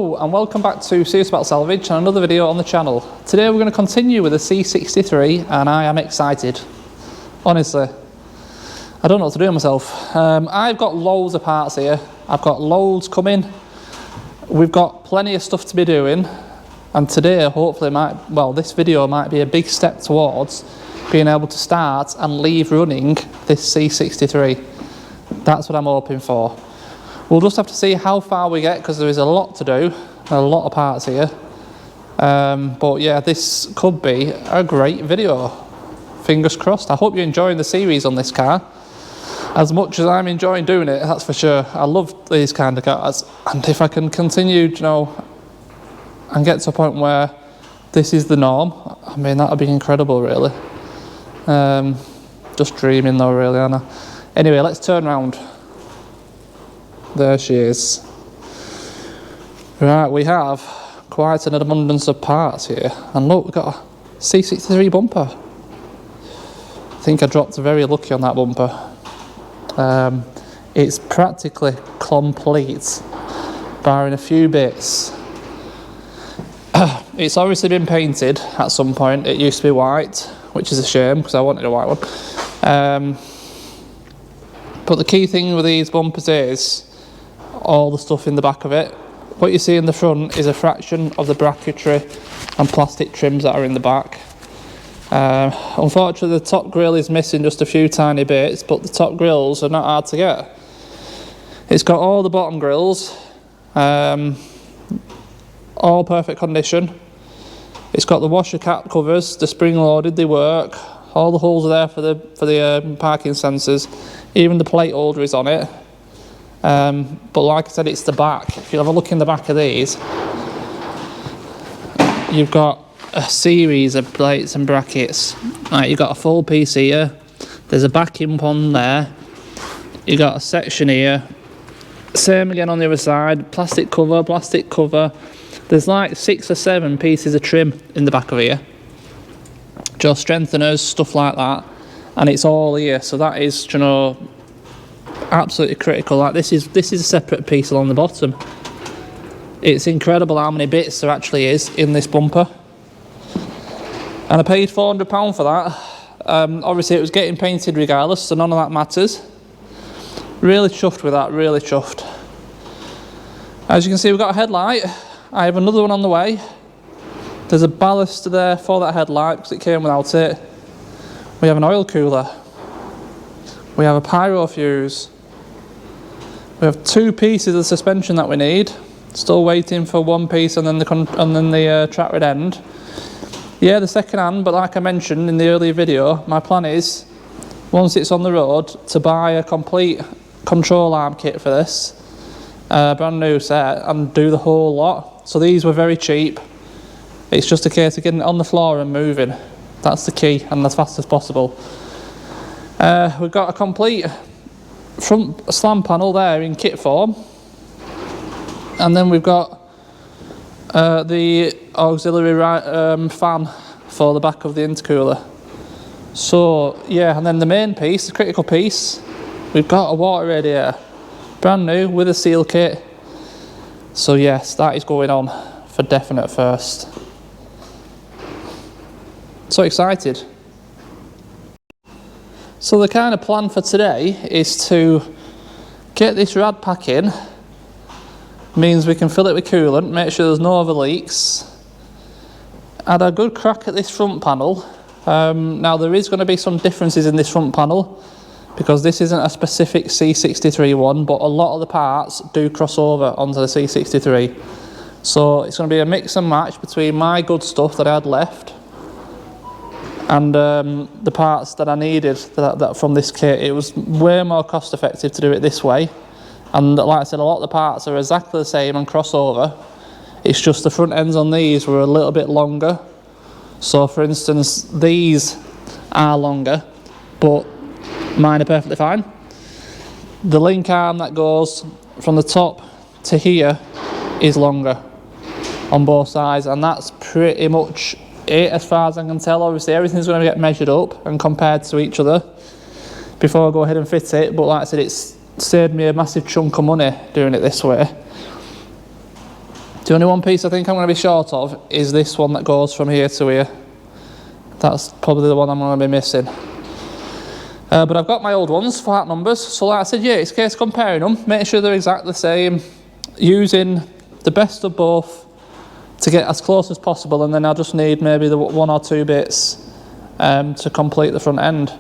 Hello and welcome back to Serious About Salvage and another video on the channel. Today we're going to continue with the C63 and I am excited. Honestly, I don't know what to do with myself. I've got loads of parts here. I've got loads coming. We've got plenty of stuff to be doing, and today hopefully this video might be a big step towards being able to start and leave running this C63. That's what I'm hoping for. We'll just have to see how far we get because there is a lot to do, a lot of parts here. But yeah, this could be a great video. Fingers crossed. I hope you're enjoying the series on this car as much as I'm enjoying doing it, that's for sure. I love these kind of cars, and if I can continue, and get to a point where this is the norm, I mean, that would be incredible, really. Just dreaming though, really, Anna. Anyway, let's turn around. There she is. Right, we have quite an abundance of parts here. And look, we've got a C63 bumper. I think I dropped very lucky on that bumper. It's practically complete, barring a few bits. It's obviously been painted at some point. It used to be white, which is a shame because I wanted a white one. But the key thing with these bumpers is all the stuff in the back of it. What you see in the front is a fraction of the bracketry and plastic trims that are in the back. Unfortunately the top grille is missing just a few tiny bits, but the top grills are not hard to get. It's got all the bottom grills, all perfect condition. It's got the washer cap covers, the spring loaded, they work. All the holes are there for the parking sensors. Even the plate holder is on it. But like I said, it's the back. If you have a look in the back of these, you've got a series of plates and brackets. Right, you've got a full piece here. There's a backing pond there. You've got a section here. Same again on the other side. Plastic cover. There's like 6 or 7 pieces of trim in the back of here. Just strengtheners, stuff like that. And it's all here. So that is, absolutely critical. Like this is a separate piece along the bottom. It's incredible how many bits there actually is in this bumper, and I paid £400 for that. Obviously it was getting painted regardless, so none of that matters. Really chuffed with that, really chuffed. As you can see, we've got a headlight. I have another one on the way. There's a ballast there for that headlight because it came without it. We have an oil cooler. We have a pyro fuse. We have 2 pieces of suspension that we need. Still waiting for one piece and then the track red end. Yeah, the second hand, but like I mentioned in the earlier video, my plan is, once it's on the road, to buy a complete control arm kit for this, brand new set, and do the whole lot. So these were very cheap. It's just a case of getting it on the floor and moving. That's the key, and as fast as possible. We've got a complete front slam panel there in kit form, and then we've got the auxiliary fan for the back of the intercooler. So yeah, and then the main piece, the critical piece, we've got a water radiator, brand new with a seal kit. So yes, that is going on for definite first. So excited. So the kind of plan for today is to get this rad pack in. Means we can fill it with coolant, make sure there's no other leaks. Add a good crack at this front panel. Now there is going to be some differences in this front panel because this isn't a specific C63 one, but a lot of the parts do cross over onto the C63. So it's going to be a mix and match between my good stuff that I had left and the parts that I needed that from this kit. It was way more cost effective to do it this way, and like I said, a lot of the parts are exactly the same and crossover. It's just the front ends on these were a little bit longer. So for instance, these are longer, but mine are perfectly fine. The link arm that goes from the top to here is longer on both sides, and that's pretty much it as far as I can tell. Obviously everything's going to get measured up and compared to each other before I go ahead and fit it, but like I said, it's saved me a massive chunk of money doing it this way. The only one piece I think I'm going to be short of is this one that goes from here to here. That's probably the one I'm going to be missing. But I've got my old ones, flat numbers, so like I said, yeah, it's a case of comparing them, make sure they're exactly the same, using the best of both to get as close as possible, and then I just need maybe the 1 or 2 bits to complete the front end.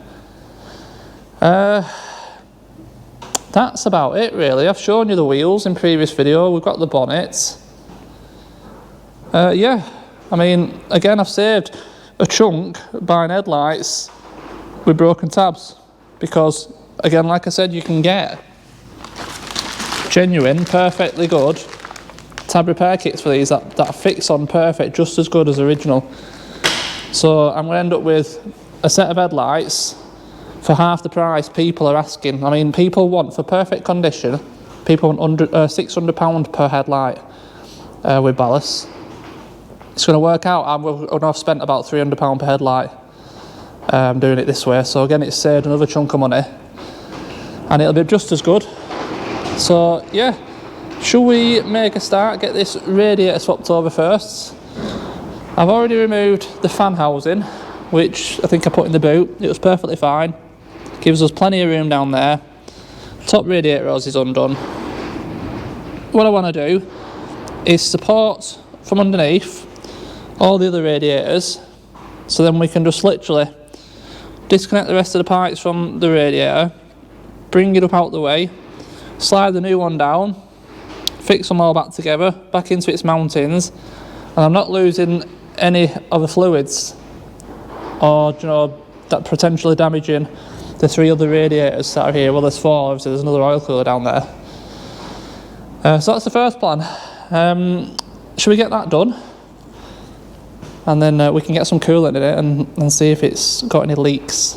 That's about it really. I've shown you the wheels in previous video, we've got the bonnet. Yeah, I mean, again, I've saved a chunk buying headlights with broken tabs, because again, like I said, you can get genuine, perfectly good tab repair kits for these that fix on perfect, just as good as original. So I'm going to end up with a set of headlights for half the price people are asking. I mean, people want, for perfect condition, people want £600 per headlight with ballast. It's going to work out, I've spent about £300 per headlight doing it this way, so again it's saved another chunk of money and it'll be just as good. So yeah, shall we make a start, get this radiator swapped over first? I've already removed the fan housing, which I think I put in the boot. It was perfectly fine, gives us plenty of room down there. Top radiator hose is undone. What I want to do is support from underneath all the other radiators, so then we can just literally disconnect the rest of the pipes from the radiator, bring it up out the way, slide the new one down, fix them all back together, back into its mountings, and I'm not losing any of the fluids or, you know, that potentially damaging the 3 other radiators that are here. Well, there's 4, obviously there's another oil cooler down there. So that's the first plan. Should we get that done? And then we can get some coolant in it and see if it's got any leaks.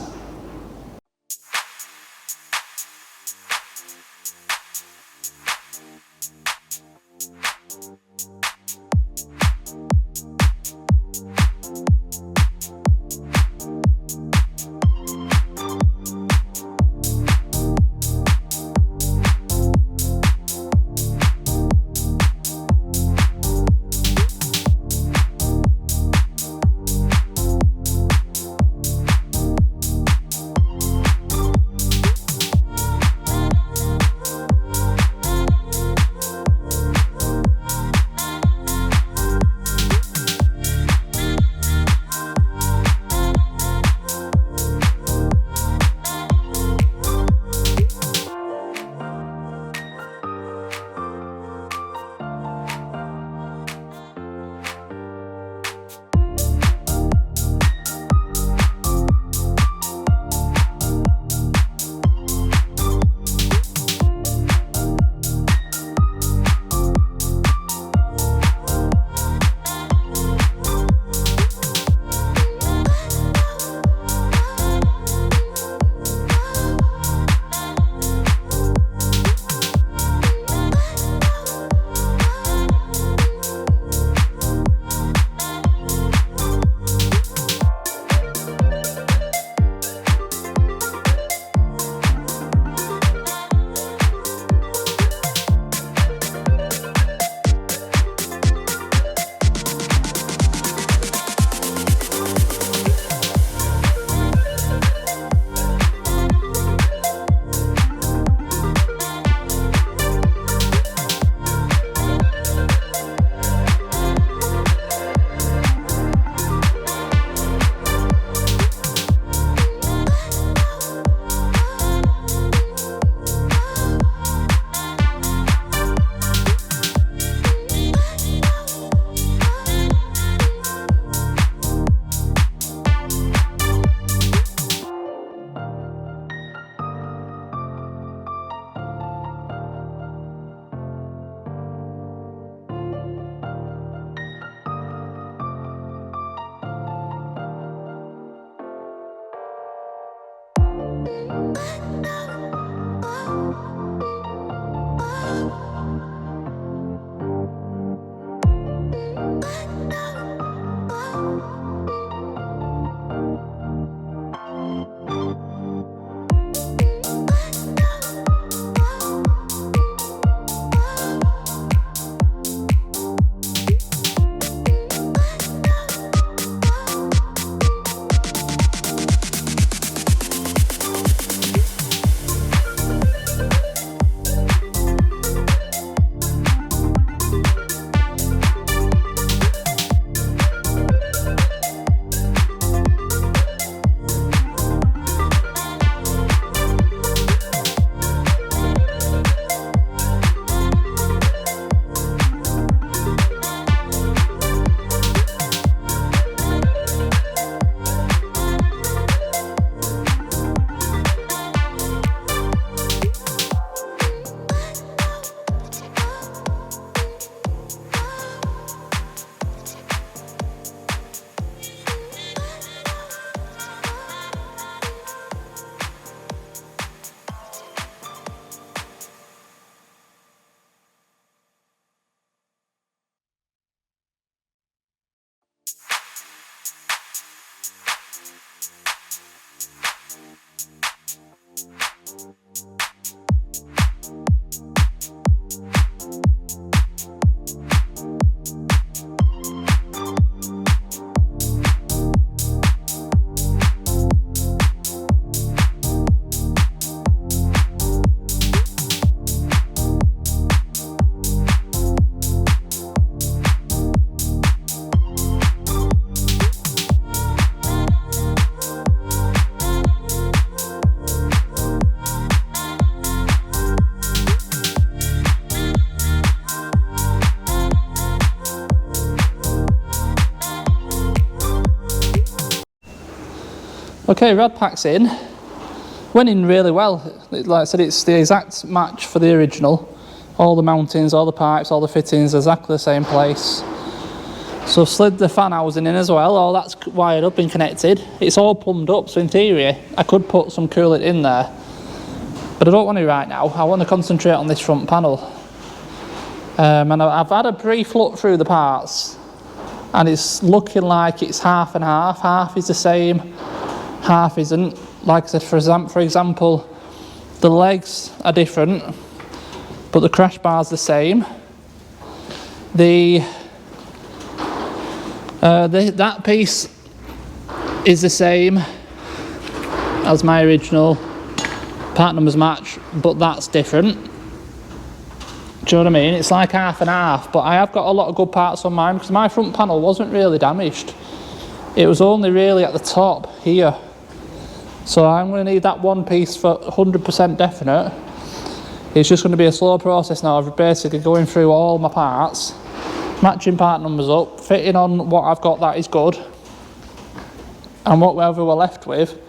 Okay, rad pack's in. Went in really well. Like I said, it's the exact match for the original. All the mountings, all the pipes, all the fittings, exactly the same place. So I've slid the fan housing in as well. All that's wired up and connected. It's all plumbed up, so in theory I could put some coolant in there, but I don't want to right now. I want to concentrate on this front panel. And I've had a brief look through the parts, and it's looking like it's half and half. Half is the same, half isn't. Like I said, for example, the legs are different, but the crash bar's the same. That piece is the same as my original. Part numbers match, but that's different. Do you know what I mean? It's like half and half, but I have got a lot of good parts on mine because my front panel wasn't really damaged. It was only really at the top here. So I'm going to need that one piece for 100% definite. It's just going to be a slow process now of basically going through all my parts, matching part numbers up, fitting on what I've got that is good, and whatever we're left with,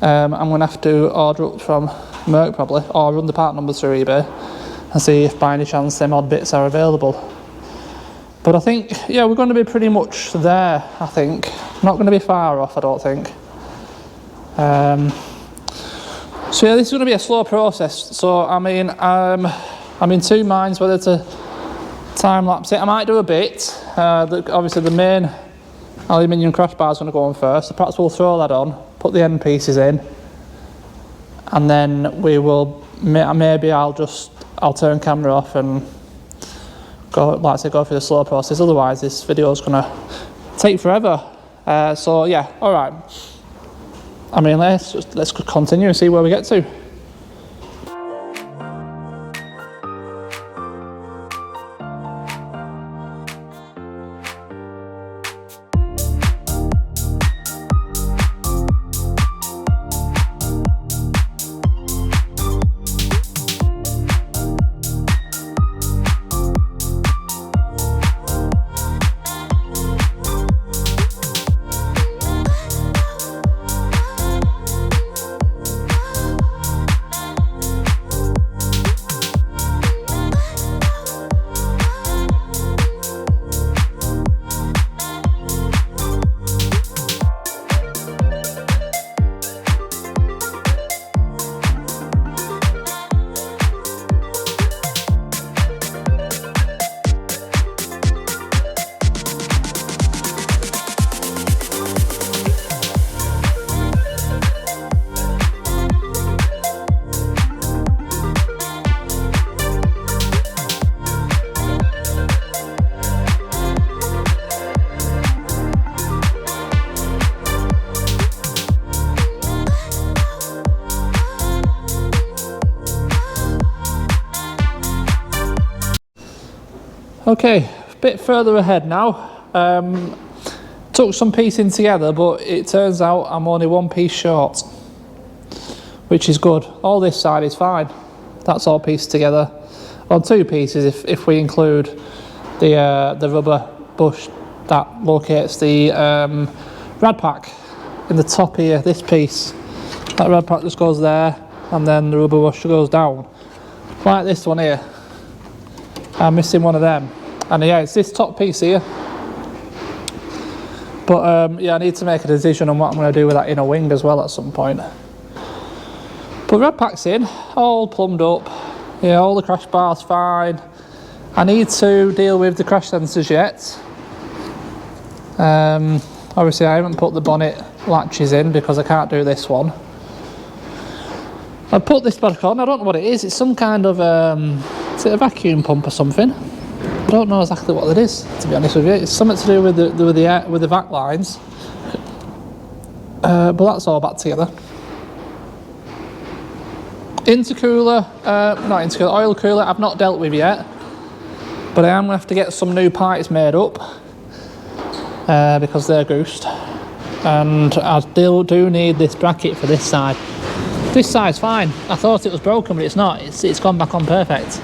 I'm going to have to order up from Merck probably, or run the part numbers through eBay and see if by any chance them odd bits are available. But I think, yeah, we're going to be pretty much there, I think. Not going to be far off, I don't think. So yeah, this is going to be a slow process. So I mean, I'm in two minds whether to time lapse it. I might do a bit. Obviously the main aluminium crash bar is going to go on first. So perhaps we'll throw that on, put the end pieces in, and then we will, maybe I'll turn camera off and go through the slow process. Otherwise this video is going to take forever. So yeah, all right. I mean, let's continue and see where we get to. Okay, a bit further ahead now. Took some piecing together, but it turns out I'm only one piece short, which is good. All this side is fine. That's all pieced together. On two pieces if we include the rubber bush that locates the rad pack in the top here, this piece. That rad pack just goes there, and then the rubber bush goes down. Like this one here. I'm missing one of them. And yeah, it's this top piece here. But yeah, I need to make a decision on what I'm going to do with that inner wing as well at some point. But rad pack's in, all plumbed up. Yeah, all the crash bar's fine. I need to deal with the crash sensors yet. Obviously I haven't put the bonnet latches in because I can't do this one. I put this back on. I don't know what it is. It's some kind of is it a vacuum pump or something? I don't know exactly what it is, to be honest with you. It's something to do with the vac lines, but that's all back together. Intercooler, not intercooler, oil cooler. I've not dealt with yet, but I am going to have to get some new parts made up because they're goosed, and I still do need this bracket for this side. This side's fine. I thought it was broken, but it's not. It's gone back on perfect.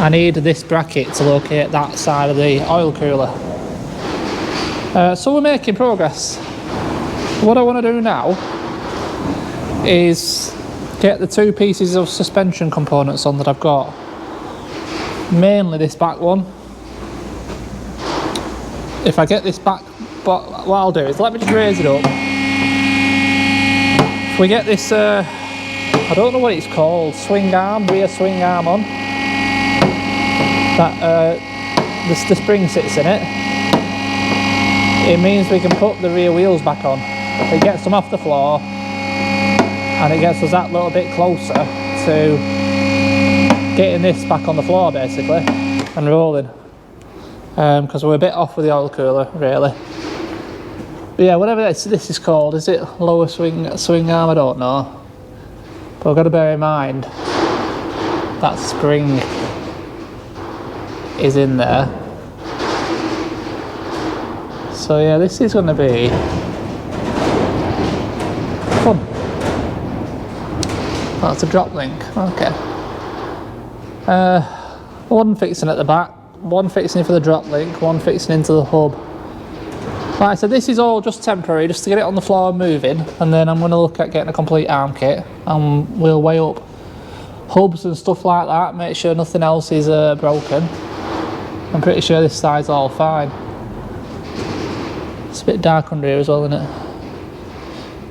I need this bracket to locate that side of the oil cooler. So we're making progress. What I want to do now is get the 2 pieces of suspension components on that I've got. Mainly this back one. If I get this back, but what I'll do is let me just raise it up. If we get this, I don't know what it's called, swing arm, rear swing arm on, that the spring sits in it, it means we can put the rear wheels back on. It gets them off the floor and it gets us that little bit closer to getting this back on the floor basically and rolling, because we're a bit off with the oil cooler really. But yeah, whatever this is called, is it lower swing arm? I don't know, but I've got to bear in mind that spring is in there. So yeah, this is going to be fun. That's a drop link, okay. One fixing at the back, one fixing for the drop link, one fixing into the hub. Like I said, this is all just temporary, just to get it on the floor and moving, and then I'm going to look at getting a complete arm kit and we'll weigh up hubs and stuff like that, make sure nothing else is broken. I'm pretty sure this side's all fine. It's a bit dark under here as well, isn't it?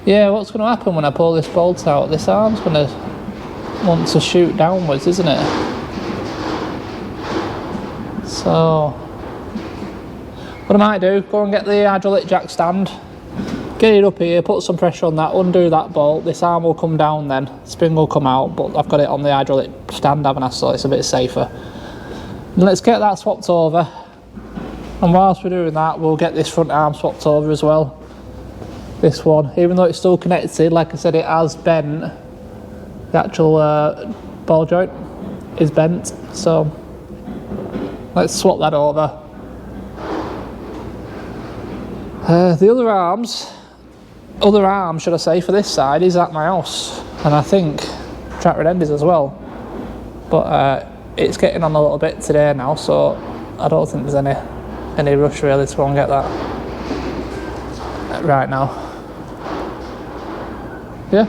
Yeah, what's going to happen when I pull this bolt out? This arm's going to want to shoot downwards, isn't it? So what I might do, go and get the hydraulic jack stand, get it up here, put some pressure on that, undo that bolt, this arm will come down then, spring will come out, but I've got it on the hydraulic stand, haven't I, so it's a bit safer. And let's get that swapped over, and whilst we're doing that we'll get this front arm swapped over as well. This one, even though it's still connected, like I said, it has bent. The actual ball joint is bent, so let's swap that over. The other arm should I say, for this side is at my house, and I think track end is as well, but it's getting on a little bit today now, so I don't think there's any rush really to go and get that right now. Yeah.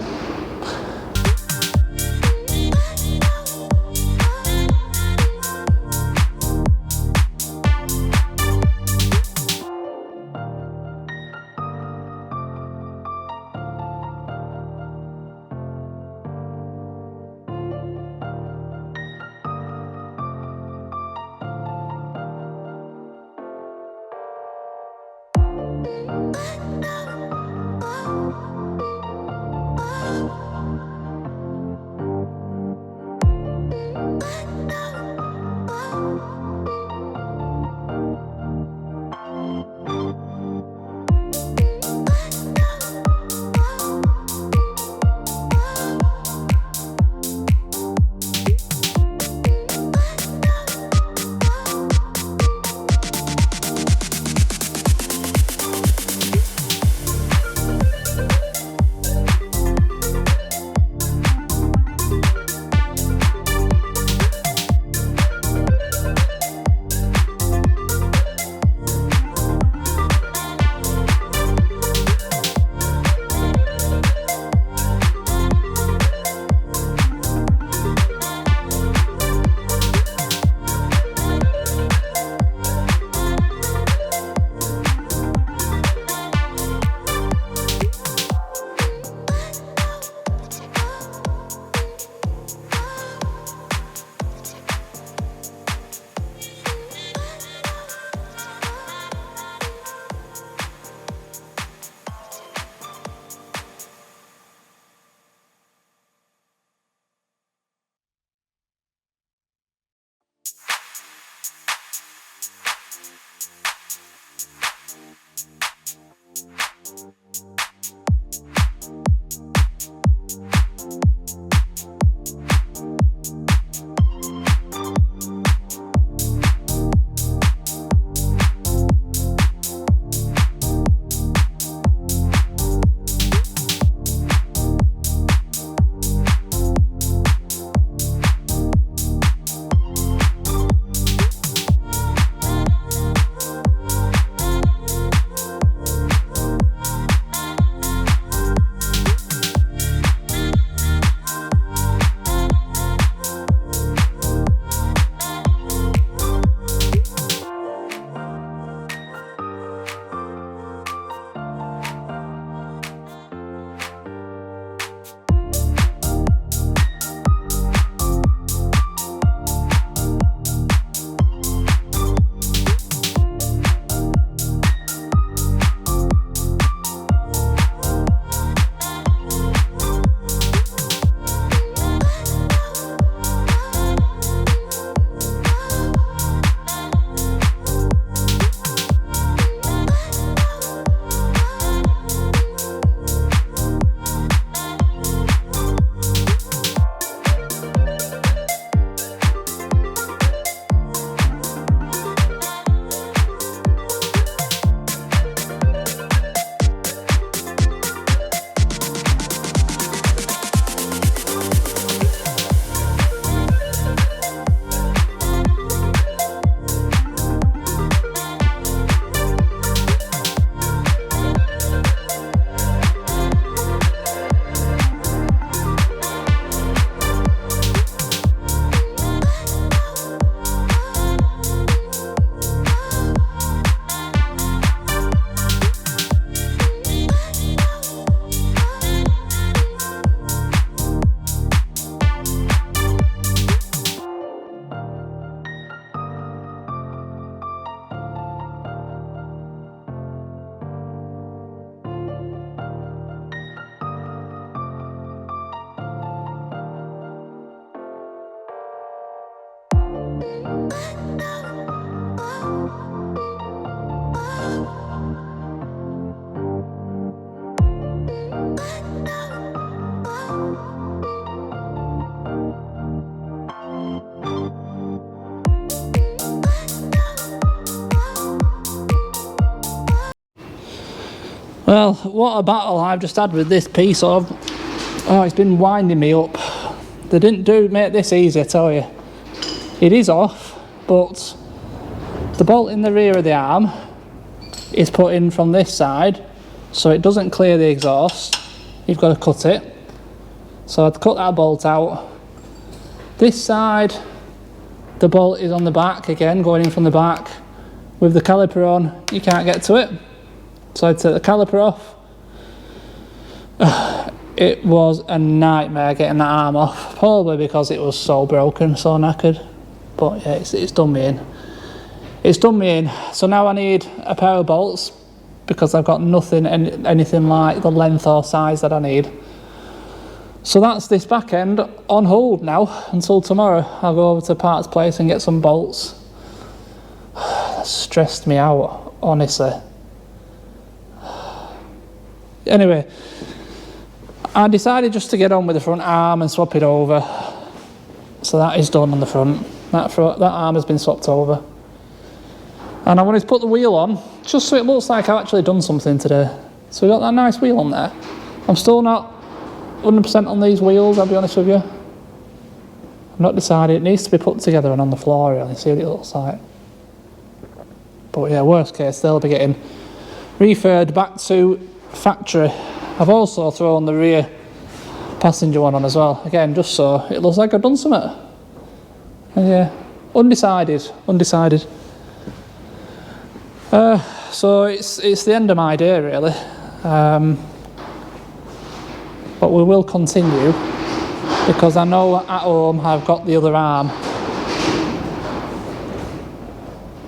Well, what a battle I've just had with this piece of... Oh, it's been winding me up. They didn't make this easy, I tell you. It is off, but the bolt in the rear of the arm is put in from this side, so it doesn't clear the exhaust. You've got to cut it. So I'd cut that bolt out. This side, the bolt is on the back, again, going in from the back. With the caliper on, you can't get to it. So I'd take the caliper off. It was a nightmare getting that arm off, probably because it was so broken, so knackered. But yeah, it's done me in. It's done me in. So now I need a pair of bolts, because I've got nothing, anything like the length or size that I need. So that's this back end on hold now until tomorrow. I'll go over to Parts Place and get some bolts. That stressed me out, honestly. Anyway, I decided just to get on with the front arm and swap it over. So that is done on the front. That arm has been swapped over. And I wanted to put the wheel on, just so it looks like I've actually done something today. So we got that nice wheel on there. I'm still not 100% on these wheels, I'll be honest with you. I've not decided. It needs to be put together and on the floor, really, see what it looks like. But yeah, worst case, they'll be getting referred back to factory. I've also thrown the rear passenger one on as well, again, just so it looks like I've done something. And yeah, undecided. So it's the end of my day, really. But we will continue, because I know at home I've got the other arm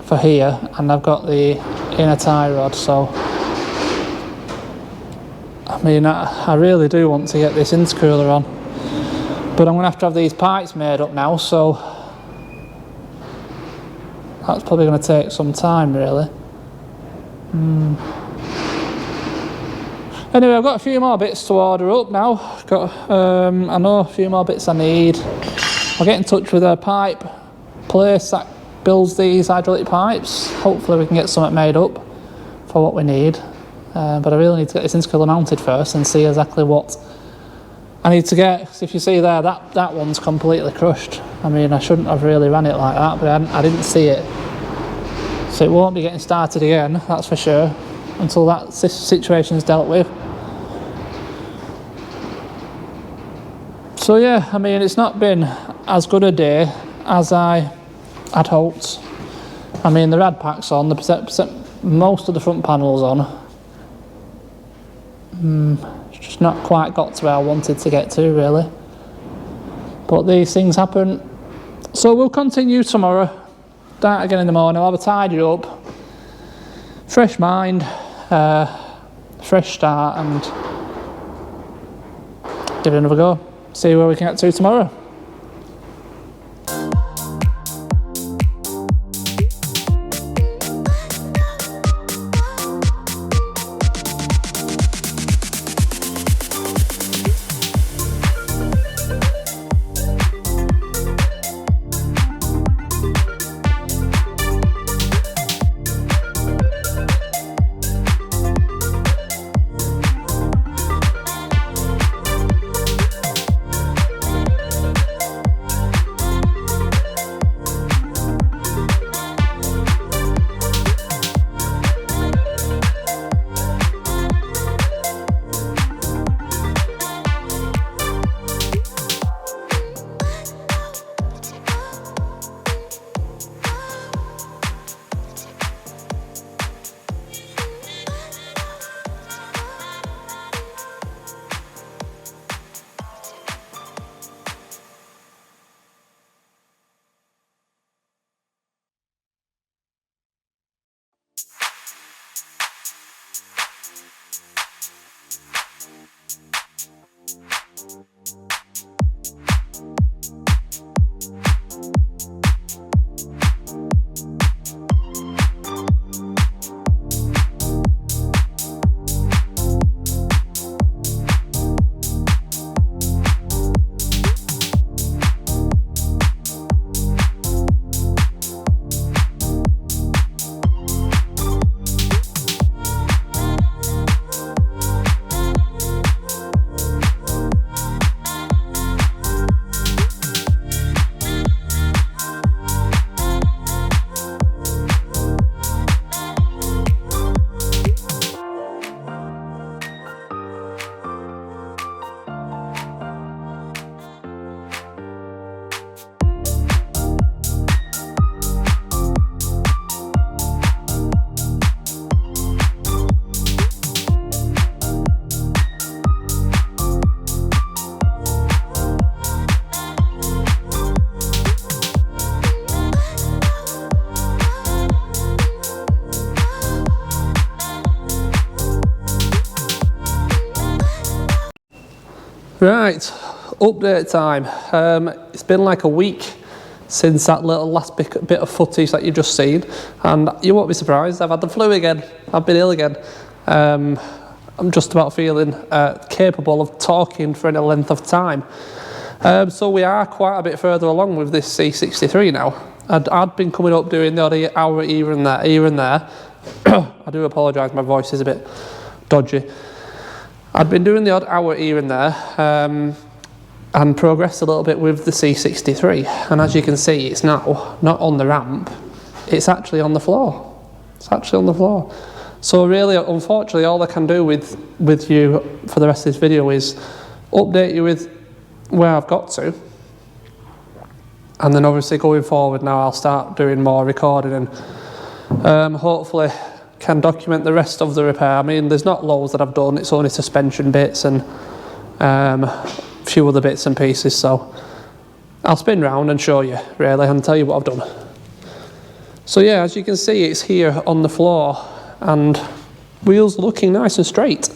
for here, and I've got the inner tie rod, so I mean, I really do want to get this intercooler on, but I'm going to have these pipes made up now, so that's probably going to take some time, really. Anyway, I've got a few more bits to order up now. I know a few more bits I need. I'll get in touch with a pipe place that builds these hydraulic pipes. Hopefully we can get something made up for what we need. But I really need to get this intercooler mounted first and see exactly what I need to get. Because if you see there, that one's completely crushed. I mean, I shouldn't have really ran it like that, but I didn't see it. So it won't be getting started again, that's for sure, until that situation's dealt with. So yeah, I mean, it's not been as good a day as I had hoped. I mean, the rad pack's on, most of the front panel's on. It's just not quite got to where I wanted to get to, really. But these things happen. So we'll continue tomorrow. Start again in the morning. I'll have a tidy up, fresh mind, fresh start, and give it another go. See where we can get to tomorrow. Right, update time. It's been like a week since that little last bit of footage that you've just seen, and you won't be surprised, I've had the flu again. I've been ill again. I'm just about feeling capable of talking for any length of time. So we are quite a bit further along with this C63 now. I'd been coming up doing the odd hour here and there. I do apologise, my voice is a bit dodgy. I'd been doing the odd hour here and there, and progressed a little bit with the C63. And as you can see, it's now not on the ramp, it's actually on the floor. It's actually on the floor. So really, unfortunately, all I can do with you for the rest of this video is update you with where I've got to. And then obviously going forward now, I'll start doing more recording and hopefully can document the rest of the repair. I mean, there's not loads that I've done, it's only suspension bits and a few other bits and pieces, so I'll spin round and show you really and tell you what I've done. So yeah, as you can see, it's here on the floor and wheels looking nice and straight.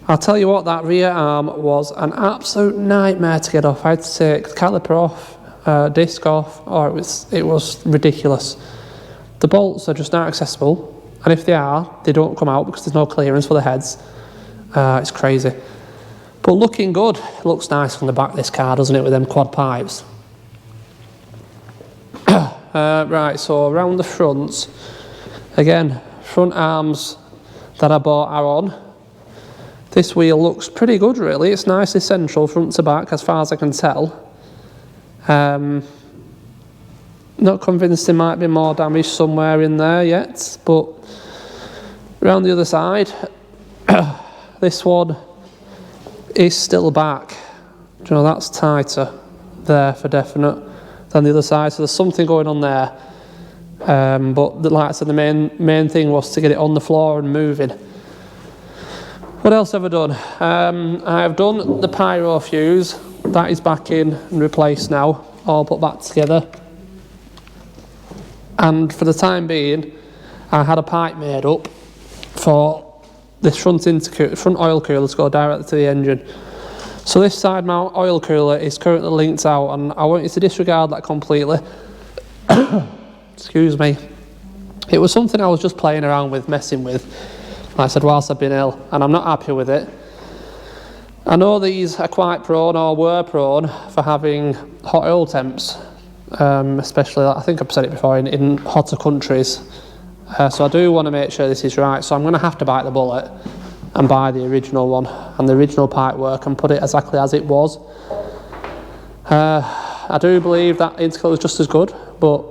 I'll tell you what, that rear arm was an absolute nightmare to get off. I had to take the caliper off, disc off, or it was ridiculous. The bolts are just not accessible, and if they are, they don't come out because there's no clearance for the heads. It's crazy. But looking good. It looks nice from the back, this car, doesn't it, with them quad pipes. Right, so around the front, again, front arms that I bought are on. This wheel looks pretty good, really. It's nicely central, front to back, as far as I can tell. Not convinced there might be more damage somewhere in there yet, but around the other side, this one is still back. Do you know, that's tighter there for definite than the other side, so there's something going on there. But like I said, the main thing was to get it on the floor and moving. What else have I done? I have done the pyro fuse. That is back in and replaced now, all put back together. And for the time being, I had a pipe made up for this front oil cooler to go directly to the engine. So this side mount oil cooler is currently linked out, and I want you to disregard that completely. Excuse me. It was something I was just playing around with, messing with, like I said, whilst I've been ill, and I'm not happy with it. I know these are quite prone, or were prone, for having hot oil temps, especially, I think I've said it before, in hotter countries. So I do want to make sure this is right, so I'm going to have to bite the bullet and buy the original one and the original pipe work and put it exactly as it was. I do believe that intercooler is just as good, but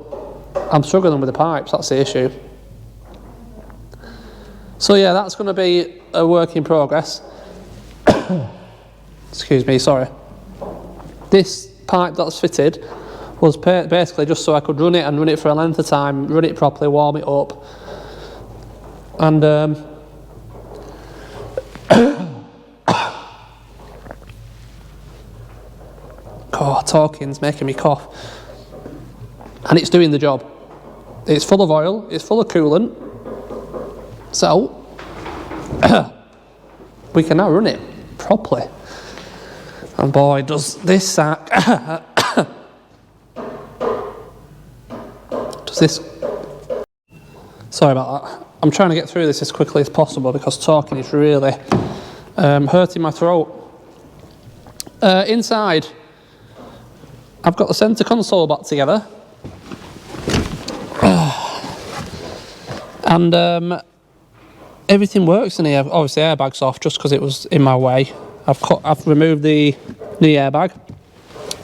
I'm struggling with the pipes, that's the issue. So yeah, that's going to be a work in progress. Excuse me, sorry. This pipe that's fitted was basically just so I could run it for a length of time, run it properly, warm it up, and talking's making me cough, and it's doing the job. It's full of oil, it's full of coolant, so we can now run it properly. And boy, does this sack sorry about that. I'm trying to get through this as quickly as possible because talking is really hurting my throat. Inside, I've got the centre console back together, and everything works in here. Obviously, the airbag's off just because it was in my way. I've removed the airbag,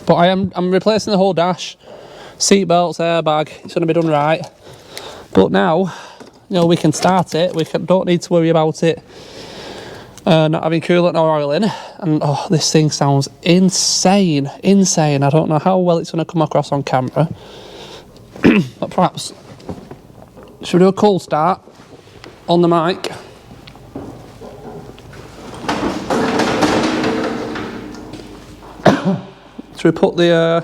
but I'm replacing the whole dash, seat belts, airbag. It's going to be done right. But now, you know, we can start it. Don't need to worry about it not having coolant or oil in. And oh, this thing sounds insane. I don't know how well it's going to come across on camera, but perhaps should we do a cold start on the mic? Should we put the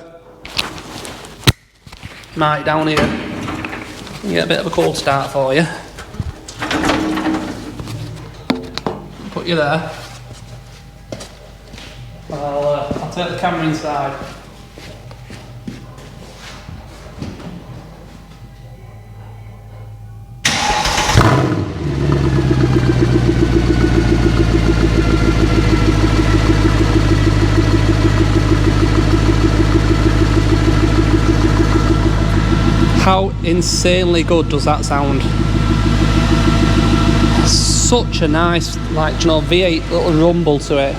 mic down here and get a bit of a cold start for you? Put you there. I'll take the camera inside. How insanely good does that sound? Such a nice, like, you know, V8 little rumble to it.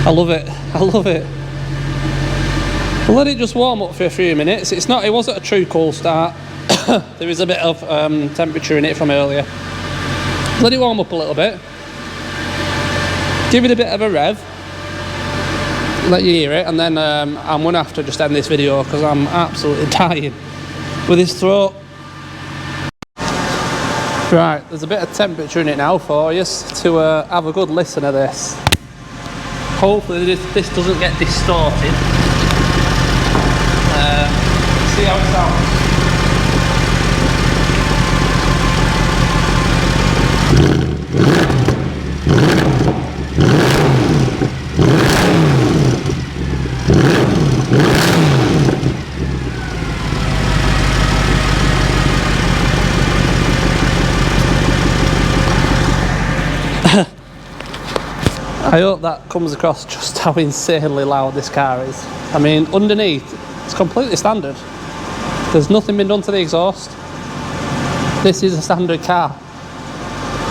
I love it. We'll let it just warm up for a few minutes. It wasn't a true cold start. There is a bit of temperature in it from earlier. Let it warm up a little bit. Give it a bit of a rev. Let you hear it, and then I'm going to have to just end this video because I'm absolutely dying with his throat. Right, there's a bit of temperature in it now for you to have a good listen to this. Hopefully this doesn't get distorted. See how it sounds. I hope that comes across just how insanely loud this car is. I mean, underneath, it's completely standard. There's nothing been done to the exhaust. This is a standard car.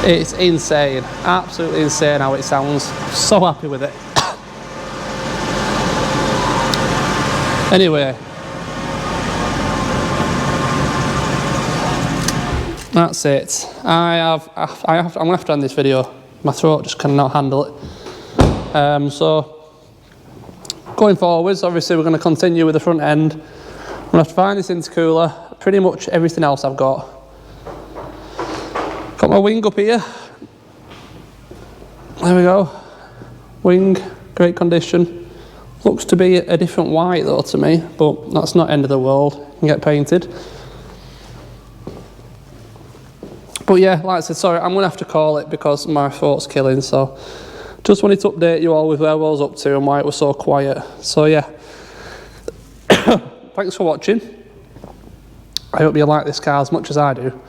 It's insane, absolutely insane how it sounds. So happy with it. Anyway, that's it. I'm gonna have to end this video. My throat just cannot handle it. So going forwards, obviously we're going to continue with the front end. I'm going to have to find this intercooler. Pretty much everything else I've got. Got my wing up here. There we go. Wing, great condition. Looks to be a different white though to me, but that's not end of the world. It can get painted. But yeah, like I said, sorry, I'm going to have to call it because my throat's killing, so just wanted to update you all with where I was up to and why it was so quiet. So yeah, thanks for watching. I hope you like this car as much as I do.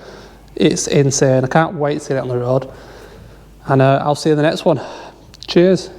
It's insane. I can't wait to get it on the road. And I'll see you in the next one. Cheers.